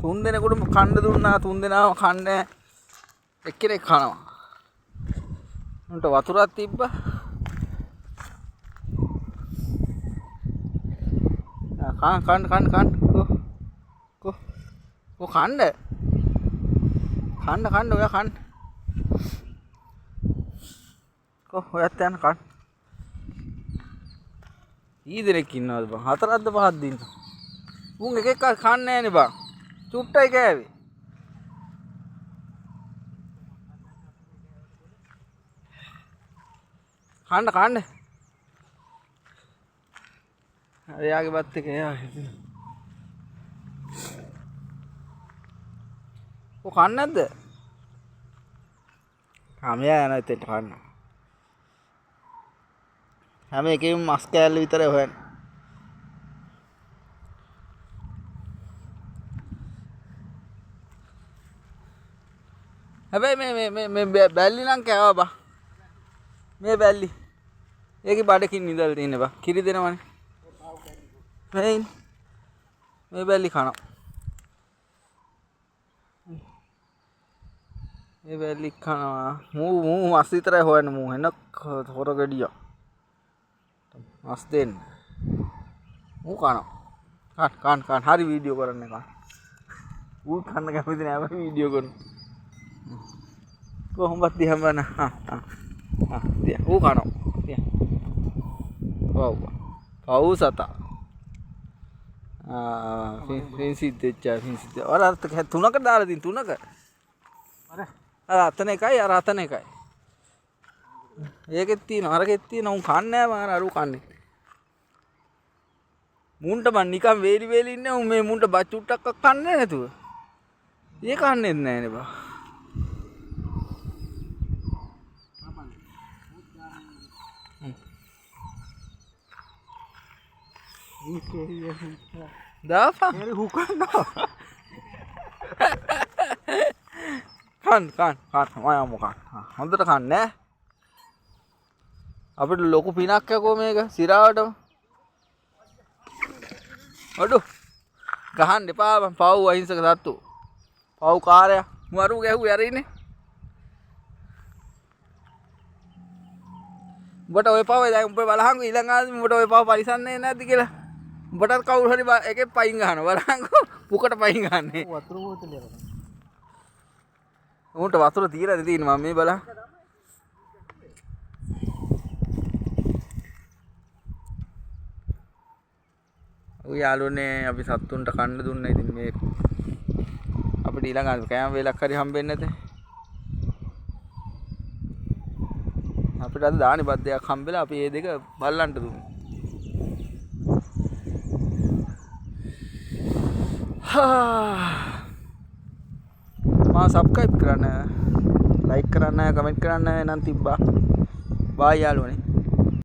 තුන් දෙනෙකුට කන්න දුන්නා තුන් දෙනාම කන්නේ එක්කෙනෙක් කනවා. උන්ට වතුරක් තිබ්බා. කන්න කො කන්න ඔයා කන්න කො ඔයත් යන කන්න ඊ දෙනෙක් ඉන්නවද බං හතරක්ද පහක්ද ඉන්න උන් එක එකක් කන්නේ නැහනේ බං චුට්ටයි කෑවේ කන්න එයාගේ බත් එක එයා ඔය කන්නේ නැද්ද? මෙයා යන එතෙන්ට කන්න. හැම එකෙම මස් කෑල්ල විතරයි හොයන්නේ. හැබැයි මේ බැල්ලි නම් කෑවා බා. මේ බැල්ලි. ඒකේ බඩකින් ඉඳලා තියෙන්නේ බා. කිරි දෙනවනේ. මේ බැල්ලි කනවා. මේ බැල්ලි කනවා. මූ මස් විතරයි හොයන්නේ මූ. එන හොර ගෙඩිය. මස් දෙන්න. මූ කනවා. කන්න. හරි වීඩියෝ කරන්න කන්න. ඌ කන්න කැමති නෑ බයි වීඩියෝ කරන්න. කොහොමවත් දිහා බලන්න. දිහා. ඌ කනවා. දිහා. පව් සතා. පින්සිද්දෙච්ච. අර තුනක දාලා දින් තුනක. අර අතන එකයි අර අතන එකයි. ඒකෙත් තියෙනවා අරකෙත් තියෙනවා. උන් කන්නේ නෑ මම අර ඌ කන්නේ. මුන්ට මන් නිකන් වේලි ඉන්නේ උන් මේ මුන්ට බත් චුට්ටක් කන්නේ නැතුව. ඒ කන්නේත් නෑනේ බා. දාපා හුකන්නවා කන් මම මොකක් හොඳට කන්නේ අපිට ලොකු පිනක් යකෝ මේක සිරාවටම අඩු ගහන්න එපා පව් අහිංසක සත්තු පව් කාර්යය මරු ගැහුවේ අර ඉන්නේ උඹට ඔය පව දැන් උඹ බලහංගු ඊළඟ ආද්දි උඹට ඔය පව පරිසන්නේ නැද්ද කියලා උඹටත් කවුරු හරි එකෙක් පයින් ගහනවා බලහංගු පුකට පයින් ගන්නනේ වතුර බෝතලේ උන්ට වතුර තියලාද තියෙන්නේ මම මේ බලන්න ඔය යාළුවනේ අපි සත්තුන්ට කන්න දුන්නා ඉතින් මේ අපිට ඊළඟ ආද්දි කෑම වේලක් හරි හම්බෙන්නේ නැතේ අපිට අද දානි බත් දෙකක් හම්බෙලා අපි මේ දෙක බල්ලන්ට දුන්නා. මා සබ්ස්ක්‍රයිබ් කරන්න, ලයික් කරන්න, කමෙන්ට් කරන්න නම් තිබ්බා. බායි යාළුවනේ.